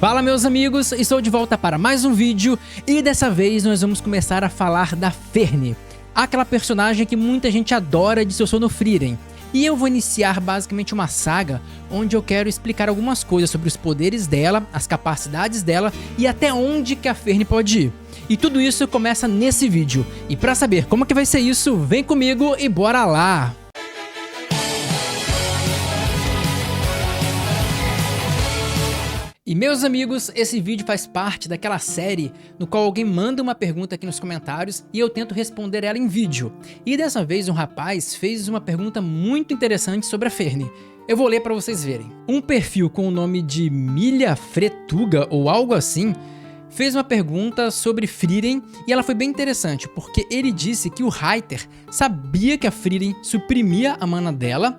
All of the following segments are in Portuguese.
Fala meus amigos, estou de volta para mais um vídeo e dessa vez nós vamos começar a falar da Ferne, aquela personagem que muita gente adora de Sou no Frieren. E eu vou iniciar basicamente uma saga onde eu quero explicar algumas coisas sobre os poderes dela, as capacidades dela e até onde que a Ferne pode ir. E tudo isso começa nesse vídeo. E para saber como que vai ser isso, vem comigo e bora lá! E meus amigos, esse vídeo faz parte daquela série no qual alguém manda uma pergunta aqui nos comentários e eu tento responder ela em vídeo. E dessa vez um rapaz fez uma pergunta muito interessante sobre a Ferne. Eu vou ler para vocês verem. Um perfil com o nome de Milha Fretuga ou algo assim fez uma pergunta sobre Frieren e ela foi bem interessante porque ele disse que o Reiter sabia que a Frieren suprimia a mana dela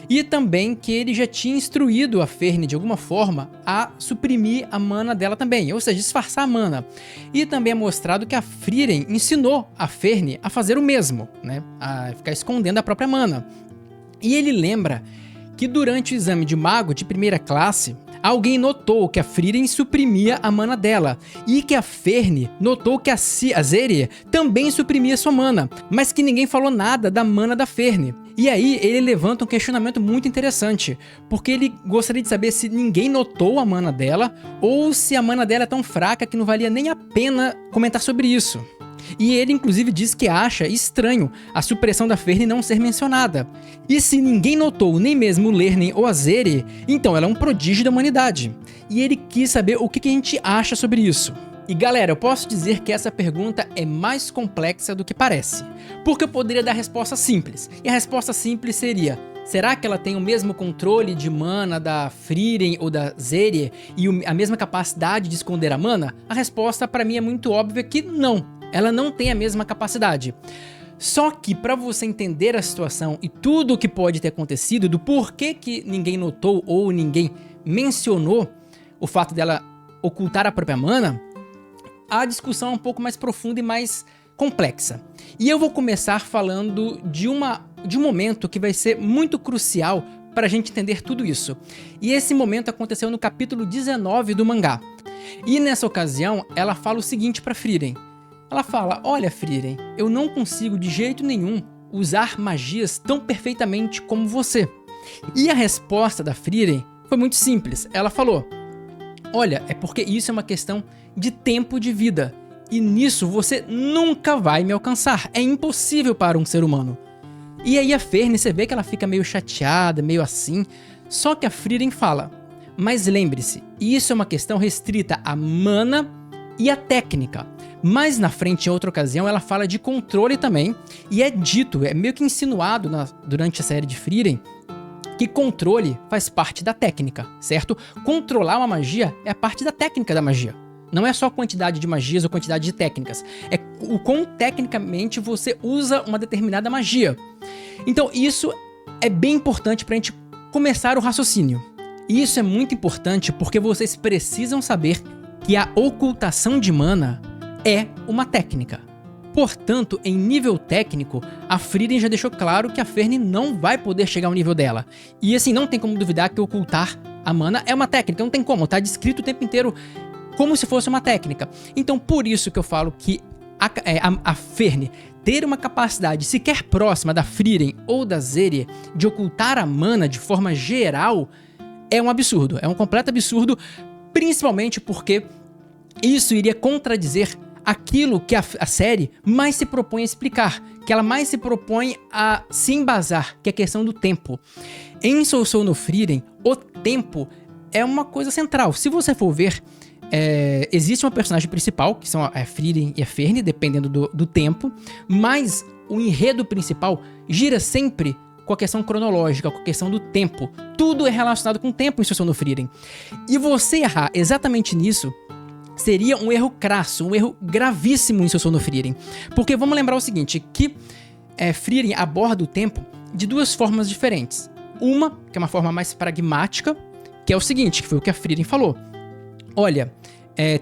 e também que ele já tinha instruído a Ferne de alguma forma a suprimir a mana dela também, ou seja, disfarçar a mana. E também é mostrado que a Frieren ensinou a Ferne a fazer o mesmo, né? A ficar escondendo a própria mana. E ele lembra que durante o exame de mago de primeira classe, alguém notou que a Frieren suprimia a mana dela e que a Ferne notou que a Zeri também suprimia sua mana, mas que ninguém falou nada da mana da Ferne. E aí ele levanta um questionamento muito interessante, porque ele gostaria de saber se ninguém notou a mana dela ou se a mana dela é tão fraca que não valia nem a pena comentar sobre isso. E ele inclusive diz que acha estranho a supressão da Ferne não ser mencionada. E se ninguém notou, nem mesmo o Lernen ou a Zeri, então ela é um prodígio da humanidade. E ele quis saber o que a gente acha sobre isso. E galera, eu posso dizer que essa pergunta é mais complexa do que parece. Porque eu poderia dar a resposta simples. E a resposta simples seria: será que ela tem o mesmo controle de mana da Frieren ou da Zeri e a mesma capacidade de esconder a mana? A resposta para mim é muito óbvia que não. Ela não tem a mesma capacidade. Só que para você entender a situação e tudo o que pode ter acontecido, do porquê que ninguém notou ou ninguém mencionou o fato dela ocultar a própria mana, a discussão é um pouco mais profunda e mais complexa. E eu vou começar falando de um momento que vai ser muito crucial para a gente entender tudo isso. E esse momento aconteceu no capítulo 19 do mangá. E nessa ocasião, ela fala o seguinte para Frieren. Ela fala: olha Frieren, eu não consigo de jeito nenhum usar magias tão perfeitamente como você. E a resposta da Frieren foi muito simples. Ela falou: olha, é porque isso é uma questão de tempo de vida. E nisso você nunca vai me alcançar. É impossível para um ser humano. E aí a Ferne, você vê que ela fica meio chateada, meio assim. Só que a Frieren fala: mas lembre-se, isso é uma questão restrita à mana e à técnica. Mais na frente, em outra ocasião, ela fala de controle também. E é dito, é meio que insinuado durante a série de Frieren, que controle faz parte da técnica, certo? Controlar uma magia é a parte da técnica da magia. Não é só a quantidade de magias ou quantidade de técnicas. É o quão tecnicamente você usa uma determinada magia. Então isso é bem importante para a gente começar o raciocínio. E isso é muito importante porque vocês precisam saber que a ocultação de mana é uma técnica. Portanto, em nível técnico, a Frieren já deixou claro que a Ferne não vai poder chegar ao nível dela. E assim, não tem como duvidar que ocultar a mana é uma técnica, não tem como, tá descrito o tempo inteiro como se fosse uma técnica. Então por isso que eu falo que a Ferne ter uma capacidade sequer próxima da Frieren ou da Zeri de ocultar a mana de forma geral é um absurdo, é um completo absurdo, principalmente porque isso iria contradizer aquilo que a série mais se propõe a explicar, que ela mais se propõe a se embasar, que é a questão do tempo. Em Sou no Frieren, o tempo é uma coisa central. Se você for ver, existe uma personagem principal, que são a Frieren e a Ferne, dependendo do tempo, mas o enredo principal gira sempre com a questão cronológica, com a questão do tempo. Tudo é relacionado com o tempo em Sou no Frieren. E você errar exatamente nisso seria um erro crasso, um erro gravíssimo em Sou no Frieren. Porque vamos lembrar o seguinte, que Frieren aborda o tempo de duas formas diferentes. Uma, que é uma forma mais pragmática, que é o seguinte, que foi o que a Frieren falou. Olha,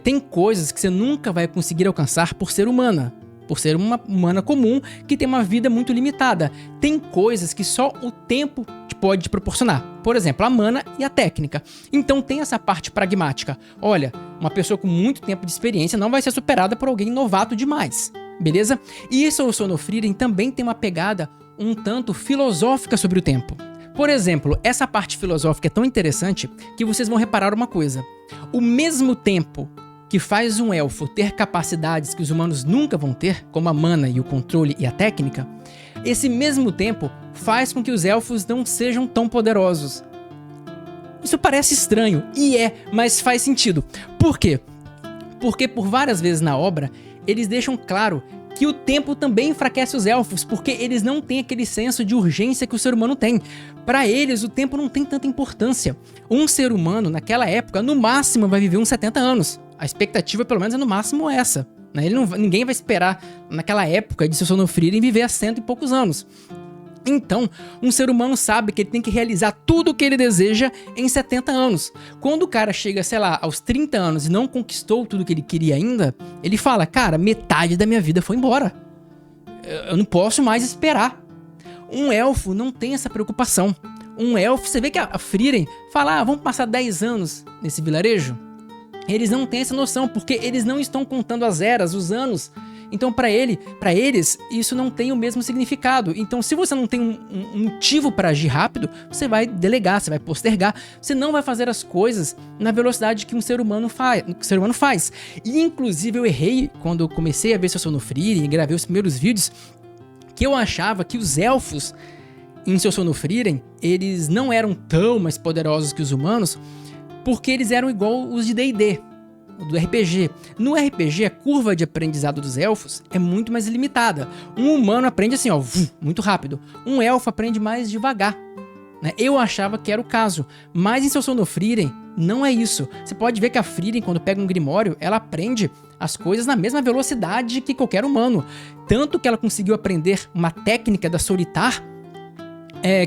tem coisas que você nunca vai conseguir alcançar por ser humana. Por ser uma humana comum que tem uma vida muito limitada. Tem coisas que só o tempo te pode te proporcionar. Por exemplo, a mana e a técnica. Então tem essa parte pragmática. Olha, uma pessoa com muito tempo de experiência não vai ser superada por alguém novato demais, beleza? E Soul of Frieren também tem uma pegada um tanto filosófica sobre o tempo. Por exemplo, essa parte filosófica é tão interessante que vocês vão reparar uma coisa. O mesmo tempo que faz um elfo ter capacidades que os humanos nunca vão ter, como a mana e o controle e a técnica, esse mesmo tempo faz com que os elfos não sejam tão poderosos. Isso parece estranho, e mas faz sentido. Por quê? Porque por várias vezes na obra, eles deixam claro que o tempo também enfraquece os elfos, porque eles não têm aquele senso de urgência que o ser humano tem. Para eles, o tempo não tem tanta importância. Um ser humano, naquela época, no máximo vai viver uns 70 anos. A expectativa, pelo menos, é no máximo essa. Ninguém vai esperar, naquela época de Soul of Frieren, viver a 100 e poucos anos. Então, um ser humano sabe que ele tem que realizar tudo o que ele deseja em 70 anos. Quando o cara chega, sei lá, aos 30 anos e não conquistou tudo que ele queria ainda, ele fala, cara, metade da minha vida foi embora. Eu não posso mais esperar. Um elfo não tem essa preocupação. Um elfo, você vê que a Frieren fala, vamos passar 10 anos nesse vilarejo? Eles não têm essa noção, porque eles não estão contando as eras, os anos. Então, para eles, isso não tem o mesmo significado. Então, se você não tem um motivo para agir rápido, você vai delegar, você vai postergar, você não vai fazer as coisas na velocidade que um ser humano faz. E, inclusive, eu errei quando eu comecei a ver Soul of Frieren e gravei os primeiros vídeos, que eu achava que os elfos em Soul of Frieren, eles não eram tão mais poderosos que os humanos, porque eles eram igual os de D&D, do RPG. No RPG, a curva de aprendizado dos elfos é muito mais limitada. Um humano aprende assim, muito rápido. Um elfo aprende mais devagar. Eu achava que era o caso, mas em Soul of Frieren não é isso. Você pode ver que a Frieren, quando pega um grimório, ela aprende as coisas na mesma velocidade que qualquer humano. Tanto que ela conseguiu aprender uma técnica da Solitar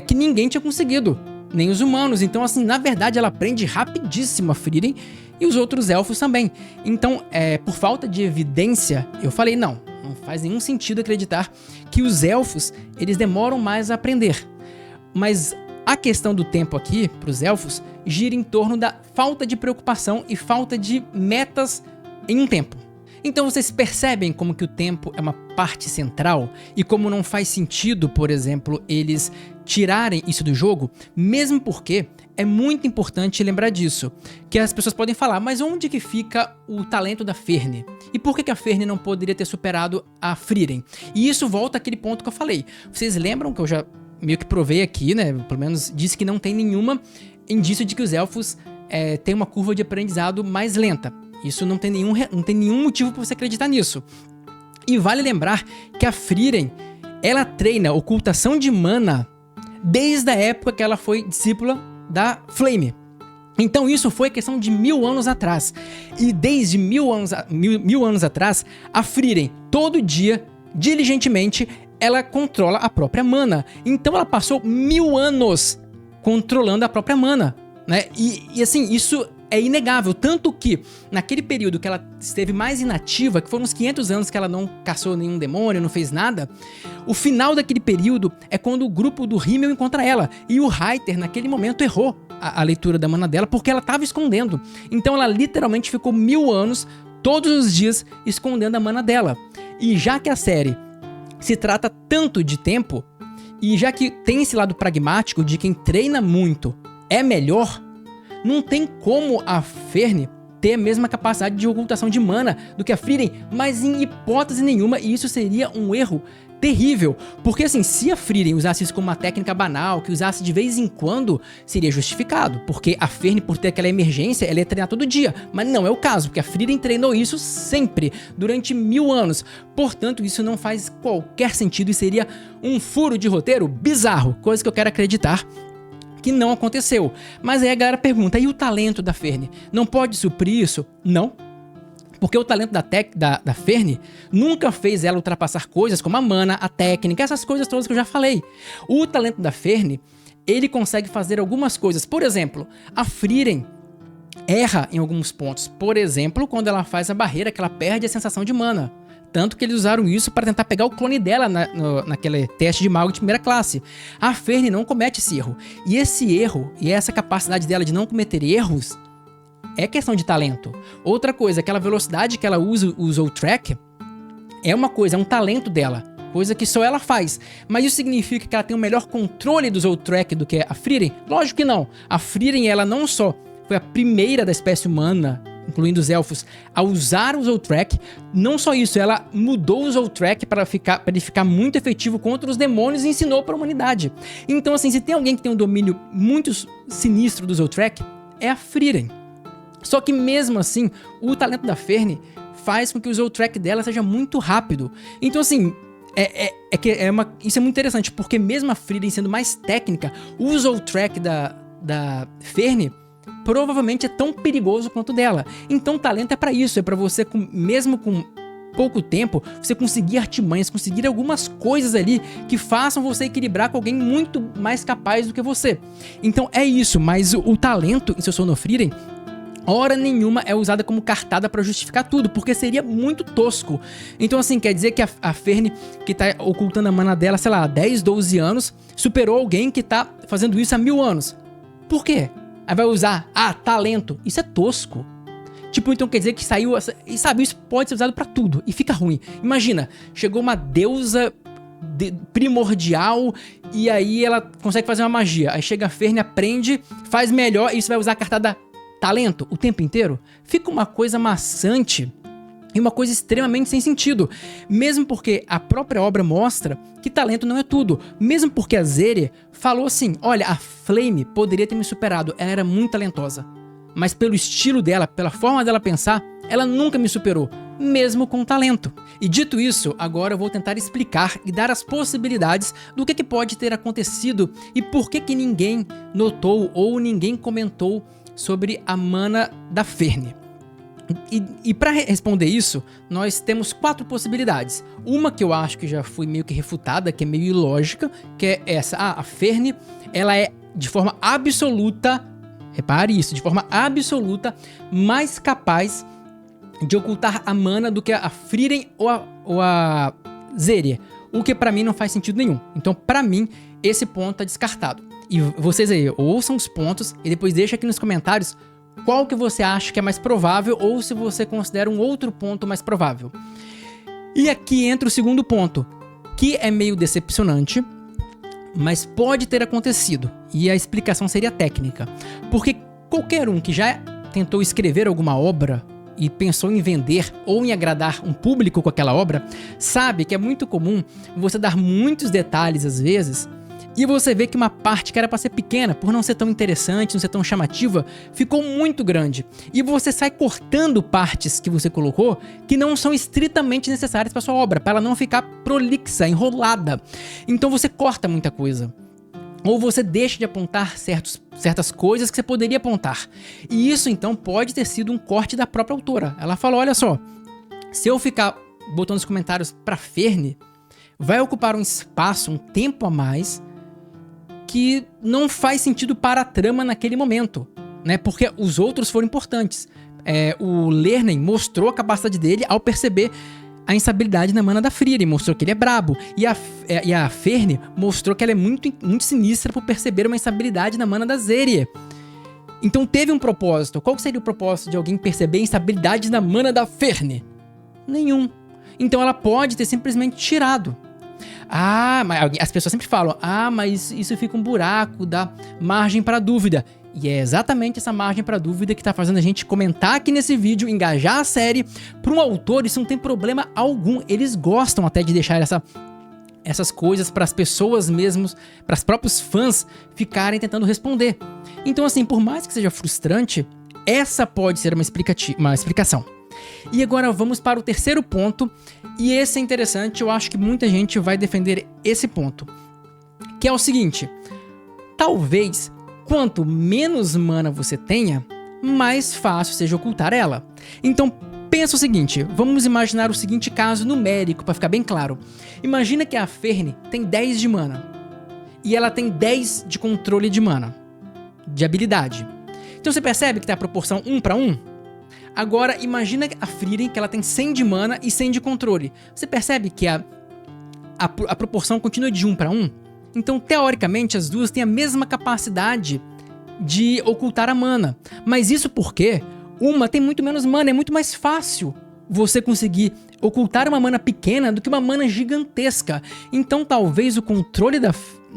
que ninguém tinha conseguido, nem os humanos. Então, assim, na verdade, ela aprende rapidíssimo a Frieren e os outros elfos também. Então, por falta de evidência, eu falei, não faz nenhum sentido acreditar que os elfos, eles demoram mais a aprender. Mas a questão do tempo aqui, para os elfos, gira em torno da falta de preocupação e falta de metas em um tempo. Então vocês percebem como que o tempo é uma parte central e como não faz sentido, por exemplo, eles tirarem isso do jogo, mesmo porque é muito importante lembrar disso, que as pessoas podem falar, mas onde que fica o talento da Ferne? E por que a Ferne não poderia ter superado a Frieren? E isso volta àquele ponto que eu falei. Vocês lembram que eu já meio que provei aqui, né? Pelo menos disse que não tem nenhuma indício de que os elfos têm uma curva de aprendizado mais lenta. Isso não tem nenhum motivo para você acreditar nisso. E vale lembrar que a Frieren, ela treina ocultação de mana desde a época que ela foi discípula da Flame. Então isso foi questão de 1000 anos atrás. E desde 1000 anos atrás, a Frieren, todo dia, diligentemente, ela controla a própria mana. Então ela passou 1000 anos controlando a própria mana, né? E assim, isso é inegável, tanto que naquele período que ela esteve mais inativa, que foram uns 500 anos que ela não caçou nenhum demônio, não fez nada, o final daquele período é quando o grupo do Himmel encontra ela, e o Reiter naquele momento errou a leitura da mana dela, porque ela estava escondendo. Então ela literalmente ficou 1000 anos, todos os dias, escondendo a mana dela. E já que a série se trata tanto de tempo, e já que tem esse lado pragmático de quem treina muito é melhor, não tem como a Ferne ter a mesma capacidade de ocultação de mana do que a Frieren, mas em hipótese nenhuma, e isso seria um erro terrível, porque assim, se a Frieren usasse isso como uma técnica banal, que usasse de vez em quando, seria justificado, porque a Ferne, por ter aquela emergência, ela ia treinar todo dia, mas não é o caso, porque a Frieren treinou isso sempre, durante 1000 anos, portanto isso não faz qualquer sentido e seria um furo de roteiro bizarro, coisa que eu quero acreditar que não aconteceu. Mas aí a galera pergunta, e o talento da Ferne? Não pode suprir isso? Não. Porque o talento da Ferne nunca fez ela ultrapassar coisas como a mana, a técnica, essas coisas todas que eu já falei. O talento da Ferne, ele consegue fazer algumas coisas. Por exemplo, a Frieren erra em alguns pontos. Por exemplo, quando ela faz a barreira, que ela perde a sensação de mana. Tanto que eles usaram isso para tentar pegar o clone dela naquele teste de mago de primeira classe. A Fern não comete esse erro. E esse erro, e essa capacidade dela de não cometer erros, é questão de talento. Outra coisa, aquela velocidade que ela usa o Zoltrack, é uma coisa, é um talento dela. Coisa que só ela faz. Mas isso significa que ela tem o melhor controle do Zoltrack do que a Frieren? Lógico que não. A Frieren, ela não só foi a primeira da espécie humana, incluindo os elfos, a usar o Zoltrack. Não só isso, ela mudou o Zoltrack para ele ficar muito efetivo contra os demônios e ensinou para a humanidade. Então, assim, se tem alguém que tem um domínio muito sinistro do Zoltrack, é a Frieren. Só que mesmo assim, o talento da Fern faz com que o Zoltrack dela seja muito rápido. Então, assim, isso é muito interessante, porque mesmo a Frieren sendo mais técnica, o Zoltrack da Fern provavelmente é tão perigoso quanto o dela. Então, talento é pra isso, é pra você, mesmo com pouco tempo, você conseguir artimanhas, conseguir algumas coisas ali que façam você equilibrar com alguém muito mais capaz do que você. Então é isso, mas o talento em seu Son of Frieren, hora nenhuma é usada como cartada pra justificar tudo, porque seria muito tosco. Então, assim, quer dizer que a Fern, que tá ocultando a mana dela, sei lá, há 10, 12 anos, superou alguém que tá fazendo isso há 1000 anos. Por quê? Aí vai usar, talento. Isso é tosco. Tipo, então quer dizer que saiu... E sabe, isso pode ser usado pra tudo. E fica ruim. Imagina, chegou uma deusa primordial e aí ela consegue fazer uma magia. Aí chega a Fern, aprende, faz melhor e isso vai usar a cartada talento o tempo inteiro. Fica uma coisa maçante e uma coisa extremamente sem sentido. Mesmo porque a própria obra mostra que talento não é tudo. Mesmo porque a Zeri falou assim, olha, a Flame poderia ter me superado, ela era muito talentosa. Mas pelo estilo dela, pela forma dela pensar, ela nunca me superou, mesmo com talento. E dito isso, agora eu vou tentar explicar e dar as possibilidades do que pode ter acontecido e por que ninguém notou ou ninguém comentou sobre a mana da Fern. E para responder isso, nós temos 4 possibilidades. Uma que eu acho que já foi meio que refutada, que é meio ilógica, que é essa. A Fern, ela é de forma absoluta, repare isso, de forma absoluta, mais capaz de ocultar a mana do que a Frieren ou a Zeri. O que pra mim não faz sentido nenhum. Então, pra mim, esse ponto tá descartado. E vocês aí, ouçam os pontos e depois deixa aqui nos comentários qual que você acha que é mais provável ou se você considera um outro ponto mais provável. E aqui entra o segundo ponto, que é meio decepcionante, mas pode ter acontecido. E a explicação seria técnica. Porque qualquer um que já tentou escrever alguma obra e pensou em vender ou em agradar um público com aquela obra, sabe que é muito comum você dar muitos detalhes às vezes e você vê que uma parte que era para ser pequena, por não ser tão interessante, não ser tão chamativa, ficou muito grande. E você sai cortando partes que você colocou que não são estritamente necessárias para sua obra, para ela não ficar prolixa, enrolada. Então você corta muita coisa. Ou você deixa de apontar certas coisas que você poderia apontar. E isso então pode ter sido um corte da própria autora. Ela falou, olha só, se eu ficar botando os comentários para Fern, vai ocupar um espaço, um tempo a mais, que não faz sentido para a trama naquele momento, né? Porque os outros foram importantes. O Lernen mostrou a capacidade dele ao perceber a instabilidade na mana da Frieren, mostrou que ele é brabo. E a Fern mostrou que ela é muito, muito sinistra por perceber uma instabilidade na mana da Zeri. Então teve um propósito. Qual seria o propósito de alguém perceber instabilidade na mana da Fern? Nenhum. Então ela pode ter simplesmente tirado. Mas as pessoas sempre falam, mas isso fica um buraco, dá margem para dúvida. E é exatamente essa margem para dúvida que tá fazendo a gente comentar aqui nesse vídeo, engajar a série. Para um autor isso não tem problema algum, eles gostam até de deixar essas coisas para as pessoas mesmos, para os próprios fãs ficarem tentando responder. Então assim, por mais que seja frustrante, essa pode ser uma explicação. E agora vamos para o terceiro ponto, e esse é interessante, eu acho que muita gente vai defender esse ponto, que é o seguinte: talvez quanto menos mana você tenha, mais fácil seja ocultar ela. Então pensa o seguinte, vamos imaginar o seguinte caso numérico para ficar bem claro. Imagina que a Fern tem 10 de mana, e ela tem 10 de controle de mana, de habilidade. Então você percebe que tem a proporção 1 para 1? Agora, imagina a Frieren, que ela tem 100 de mana e 100 de controle. Você percebe que a proporção continua de 1 para 1? Então, teoricamente, as duas têm a mesma capacidade de ocultar a mana. Mas isso porque uma tem muito menos mana, é muito mais fácil você conseguir ocultar uma mana pequena do que uma mana gigantesca. Então, talvez o controle da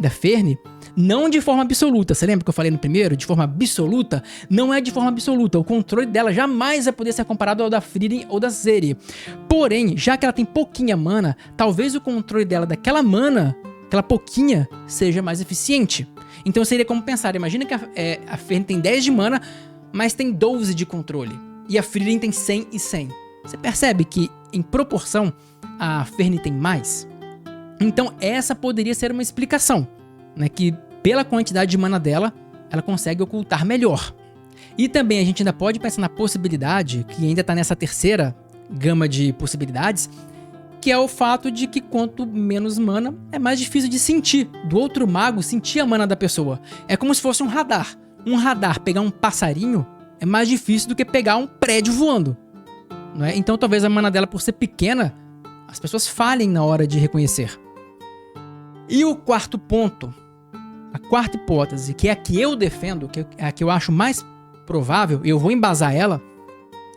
Fern, não de forma absoluta, você lembra que eu falei no primeiro? De forma absoluta? Não é de forma absoluta. O controle dela jamais vai poder ser comparado ao da Frieren ou da Zeri. Porém, já que ela tem pouquinha mana, talvez o controle dela daquela mana, aquela pouquinha, seja mais eficiente. Então seria como pensar, imagina que a Fern tem 10 de mana, mas tem 12 de controle. E a Frieren tem 100 e 100. Você percebe que, em proporção, a Fern tem mais? Então essa poderia ser uma explicação, né? Que pela quantidade de mana dela, ela consegue ocultar melhor. E também a gente ainda pode pensar na possibilidade, que ainda está nessa terceira gama de possibilidades, que é o fato de que quanto menos mana, é mais difícil de sentir, do outro mago sentir a mana da pessoa. É como se fosse um radar. Um radar pegar um passarinho é mais difícil do que pegar um prédio voando, não é? Então talvez a mana dela, por ser pequena, as pessoas falhem na hora de reconhecer. E o quarto ponto, a quarta hipótese, que é a que eu defendo, que é a que eu acho mais provável, e eu vou embasar ela,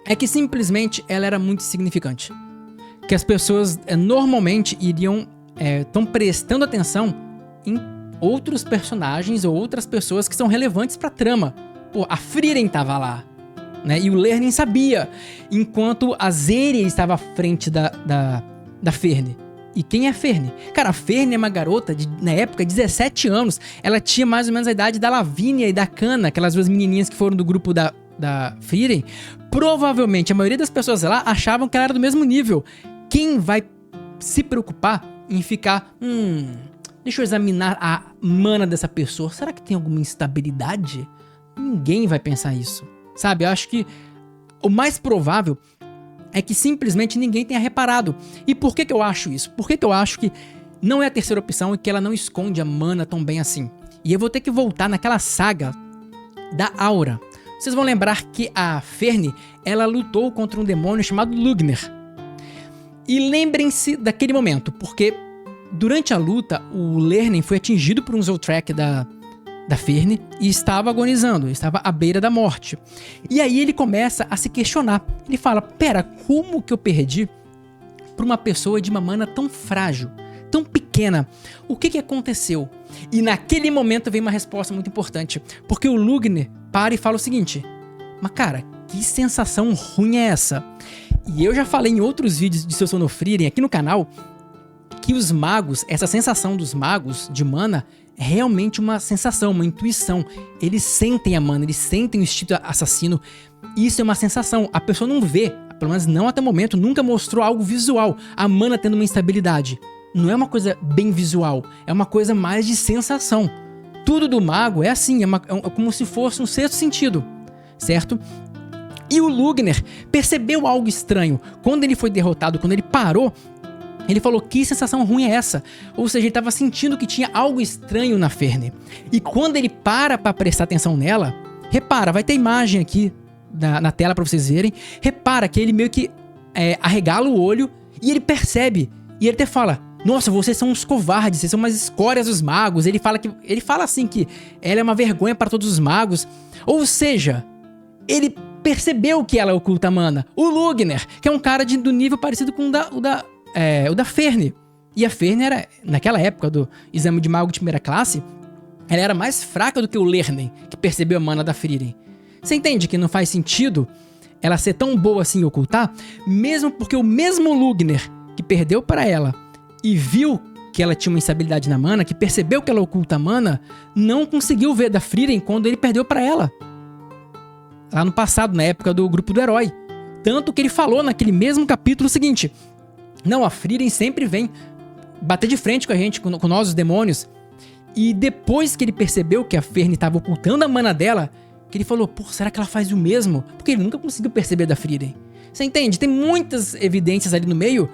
é que simplesmente ela era muito insignificante. Que as pessoas normalmente estão prestando atenção em outros personagens ou outras pessoas que são relevantes pra trama. Pô, a Frieren tava lá, né? E o Lernen sabia, enquanto a Zeri estava à frente da Fern. E quem é a Fern? Cara, a Fern é uma garota na época, 17 anos. Ela tinha mais ou menos a idade da Lavínia e da Kana, aquelas duas menininhas que foram do grupo da Frieren. Provavelmente, a maioria das pessoas lá achavam que ela era do mesmo nível. Quem vai se preocupar em ficar... deixa eu examinar a mana dessa pessoa. Será que tem alguma instabilidade? Ninguém vai pensar isso, sabe? Eu acho que o mais provável é que simplesmente ninguém tenha reparado. E por que eu acho isso? Por que eu acho que não é a terceira opção e que ela não esconde a mana tão bem assim? E eu vou ter que voltar naquela saga da Aura. Vocês vão lembrar que a Fern, ela lutou contra um demônio chamado Lugner. E lembrem-se daquele momento, porque durante a luta, o Lernen foi atingido por um Zoltrak da Fern e estava agonizando, estava à beira da morte. E aí ele começa a se questionar. Ele fala, pera, como que eu perdi para uma pessoa de uma mana tão frágil, tão pequena? O que aconteceu? E naquele momento vem uma resposta muito importante, porque o Lugner para e fala o seguinte, mas cara, que sensação ruim é essa? E eu já falei em outros vídeos de Seu Frieren aqui no canal, que os magos, essa sensação dos magos de mana é realmente uma sensação, uma intuição. Eles sentem a mana, eles sentem o instinto assassino. Isso é uma sensação. A pessoa não vê, pelo menos não até o momento, nunca mostrou algo visual. A mana tendo uma instabilidade. Não é uma coisa bem visual, é uma coisa mais de sensação. Tudo do mago é assim, é como se fosse um sexto sentido, certo? E o Lugner percebeu algo estranho. Quando ele foi derrotado, quando ele parou, ele falou, que sensação ruim é essa? Ou seja, ele estava sentindo que tinha algo estranho na Fern. E quando ele para prestar atenção nela, repara, vai ter imagem aqui na tela para vocês verem. Repara que ele meio que arregala o olho e ele percebe. E ele até fala, nossa, vocês são uns covardes, vocês são umas escórias dos magos. Ele fala assim que ela é uma vergonha para todos os magos. Ou seja, ele percebeu que ela oculta mana. O Lugner, que é um cara do nível parecido com o da Fern. E a Fern era, naquela época do exame de mago de primeira classe, ela era mais fraca do que o Lernen, que percebeu a mana da Frieren. Você entende que não faz sentido ela ser tão boa assim em ocultar? Mesmo porque o mesmo Lugner que perdeu para ela e viu que ela tinha uma instabilidade na mana, que percebeu que ela oculta a mana, não conseguiu ver da Frieren quando ele perdeu para ela. Lá no passado, na época do grupo do herói. Tanto que ele falou naquele mesmo capítulo o seguinte, não, a Frieren sempre vem bater de frente com a gente, com nós os demônios. E depois que ele percebeu que a Fern estava ocultando a mana dela, que ele falou, pô, será que ela faz o mesmo? Porque ele nunca conseguiu perceber da Frieren. Você entende? Tem muitas evidências ali no meio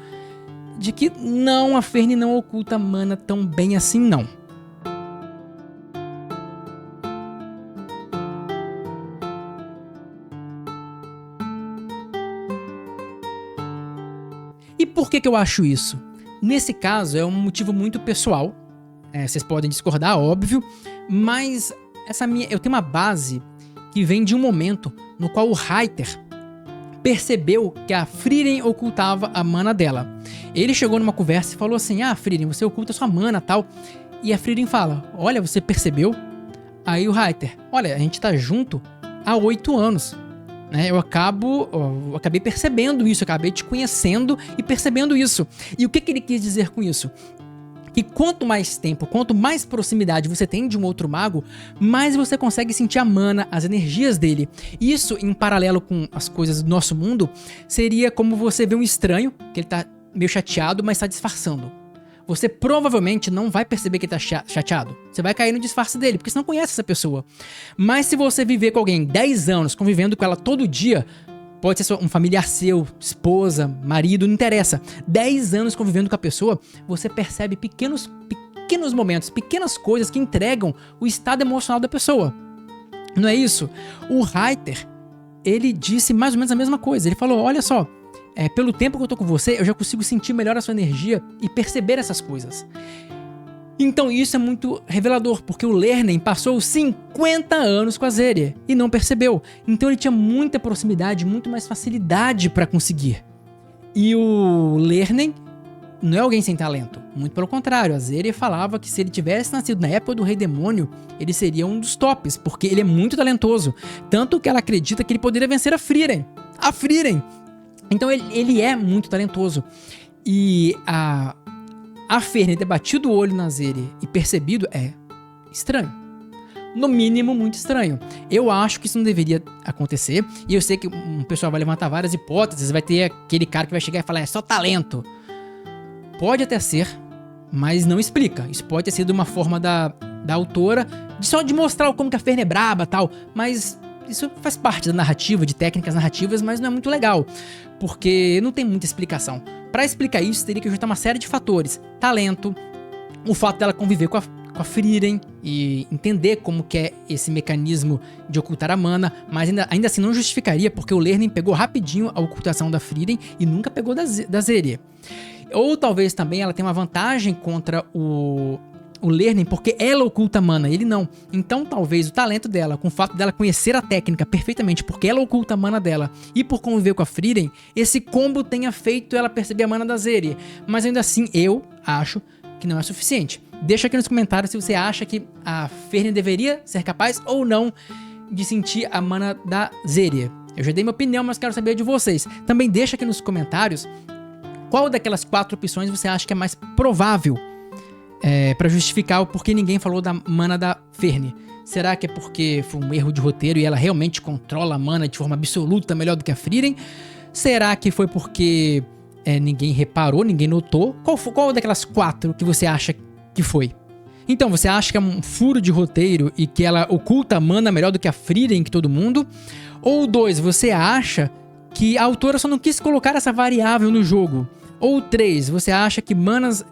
de que não, a Fern não oculta a mana tão bem assim não. E por que eu acho isso? Nesse caso, é um motivo muito pessoal. Vocês podem discordar, óbvio, mas eu tenho uma base que vem de um momento no qual o Reiter percebeu que a Frieren ocultava a mana dela. Ele chegou numa conversa e falou assim: Frieren, você oculta sua mana, tal. E a Frieren fala: olha, você percebeu? Aí o Reiter: olha, a gente tá junto há 8 anos. Né? Eu acabei percebendo isso, acabei te conhecendo e percebendo isso. E o que ele quis dizer com isso? Que quanto mais tempo, quanto mais proximidade você tem de um outro mago, mais você consegue sentir a mana, as energias dele. Isso, em paralelo com as coisas do nosso mundo, seria como você vê um estranho, que ele tá meio chateado, mas tá disfarçando. Você provavelmente não vai perceber que ele tá chateado. Você vai cair no disfarce dele, porque você não conhece essa pessoa. Mas se você viver com alguém 10 anos, convivendo com ela todo dia, pode ser um familiar seu, esposa, marido, não interessa. 10 anos convivendo com a pessoa, você percebe pequenos momentos, pequenas coisas que entregam o estado emocional da pessoa. Não é isso? O Reiter, ele disse mais ou menos a mesma coisa. Ele falou: olha só, pelo tempo que eu tô com você, eu já consigo sentir melhor a sua energia e perceber essas coisas. Então isso é muito revelador, porque o Lernen passou 50 anos com a Zeria e não percebeu. Então ele tinha muita proximidade, muito mais facilidade para conseguir. E o Lernen não é alguém sem talento, muito pelo contrário. A Zeria falava que se ele tivesse nascido na época do Rei Demônio, ele seria um dos tops, porque ele é muito talentoso. Tanto que ela acredita que ele poderia vencer a Frieren. Então ele é muito talentoso. E a Frieren ter batido o olho na Zeria e percebido é estranho. No mínimo, muito estranho. Eu acho que isso não deveria acontecer. E eu sei que um pessoal vai levantar várias hipóteses. Vai ter aquele cara que vai chegar e falar: é só talento. Pode até ser, mas não explica. Isso pode ter sido uma forma da autora só de mostrar como que a Frieren é braba e tal. Mas isso faz parte da narrativa, de técnicas narrativas, mas não é muito legal. Porque não tem muita explicação. Pra explicar isso, teria que juntar uma série de fatores. Talento, o fato dela conviver com a Frieren e entender como que é esse mecanismo de ocultar a mana, mas ainda assim não justificaria, porque o Lernen pegou rapidinho a ocultação da Frieren e nunca pegou da Zeria. Ou talvez também ela tenha uma vantagem contra o Lernen, porque ela oculta a mana, ele não. Então talvez o talento dela, com o fato dela conhecer a técnica perfeitamente, porque ela oculta a mana dela, e por conviver com a Frieren, esse combo tenha feito ela perceber a mana da Zeria. Mas ainda assim, eu acho que não é suficiente. Deixa aqui nos comentários se você acha que a Frieren deveria ser capaz ou não de sentir a mana da Zeria. Eu já dei minha opinião, mas quero saber de vocês. Também deixa aqui nos comentários qual daquelas 4 opções você acha que é mais provável pra justificar o porquê ninguém falou da mana da Frieren. Será que é porque foi um erro de roteiro e ela realmente controla a mana de forma absoluta melhor do que a Frieren? Será que foi porque ninguém reparou, ninguém notou? Qual daquelas 4 que você acha que foi? Então, você acha que é um furo de roteiro e que ela oculta a mana melhor do que a Frieren, que todo mundo? Ou 2, você acha que a autora só não quis colocar essa variável no jogo? Ou 3, você acha que manas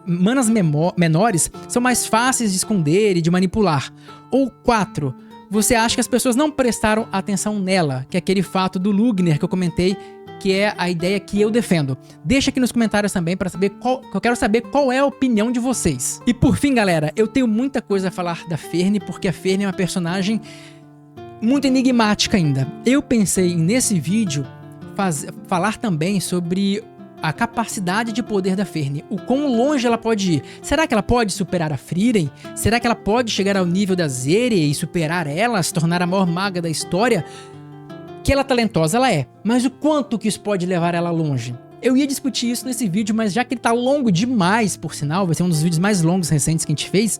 menores são mais fáceis de esconder e de manipular? Ou 4, você acha que as pessoas não prestaram atenção nela, que é aquele fato do Lugner que eu comentei, que é a ideia que eu defendo? Deixa aqui nos comentários também para saber eu quero saber qual é a opinião de vocês. E por fim, galera, eu tenho muita coisa a falar da Frieren, porque a Frieren é uma personagem muito enigmática ainda. Eu pensei nesse vídeo falar também sobre a capacidade de poder da Frieren, o quão longe ela pode ir. Será que ela pode superar a Frieren? Será que ela pode chegar ao nível da Zeria e superar ela, se tornar a maior maga da história? Que ela é talentosa, ela é, mas o quanto que isso pode levar ela longe? Eu ia discutir isso nesse vídeo, mas já que ele tá longo demais, por sinal, vai ser um dos vídeos mais longos recentes que a gente fez,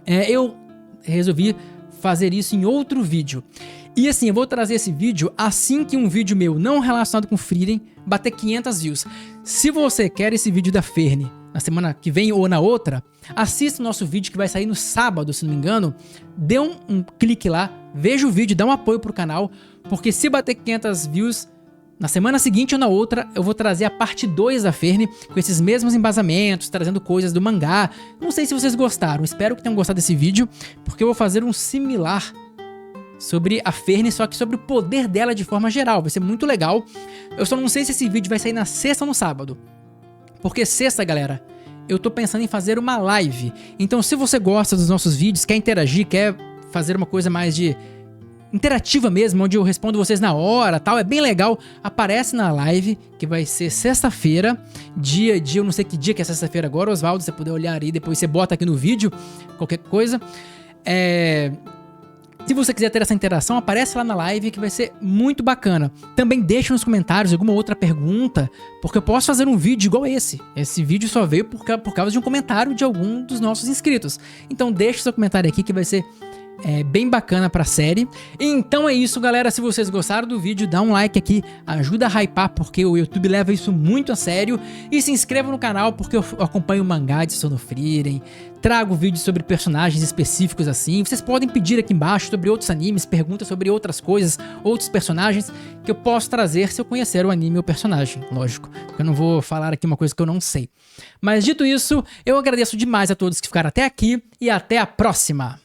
eu resolvi fazer isso em outro vídeo. E assim, eu vou trazer esse vídeo assim que um vídeo meu não relacionado com Frieren bater 500 views. Se você quer esse vídeo da Frieren na semana que vem ou na outra, assista o nosso vídeo que vai sair no sábado, se não me engano. Dê um clique lá, veja o vídeo, dá um apoio pro canal, porque se bater 500 views na semana seguinte ou na outra, eu vou trazer a parte 2 da Frieren, com esses mesmos embasamentos, trazendo coisas do mangá. Não sei se vocês gostaram, espero que tenham gostado desse vídeo, porque eu vou fazer um similar sobre a Frieren, só que sobre o poder dela de forma geral. Vai ser muito legal. Eu só não sei se esse vídeo vai sair na sexta ou no sábado. Porque sexta, galera, eu tô pensando em fazer uma live. Então se você gosta dos nossos vídeos, quer interagir, quer fazer uma coisa mais de interativa mesmo, onde eu respondo vocês na hora, tal, é bem legal, aparece na live, que vai ser sexta-feira, eu não sei que dia que é sexta-feira agora, Oswaldo, se você puder olhar aí, depois você bota aqui no vídeo, qualquer coisa. Se você quiser ter essa interação, aparece lá na live, que vai ser muito bacana. Também deixa nos comentários alguma outra pergunta, porque eu posso fazer um vídeo igual esse. Esse vídeo só veio por causa de um comentário de algum dos nossos inscritos. Então deixa seu comentário aqui que vai ser bem bacana pra série. Então é isso, galera. Se vocês gostaram do vídeo, dá um like aqui, ajuda a hypar, porque o YouTube leva isso muito a sério. E se inscreva no canal, porque eu acompanho o mangá de Sono Frieren, trago vídeos sobre personagens específicos assim. Vocês podem pedir aqui embaixo sobre outros animes, perguntas sobre outras coisas, outros personagens que eu posso trazer se eu conhecer o anime ou o personagem, lógico. Porque eu não vou falar aqui uma coisa que eu não sei. Mas dito isso, eu agradeço demais a todos que ficaram até aqui e até a próxima!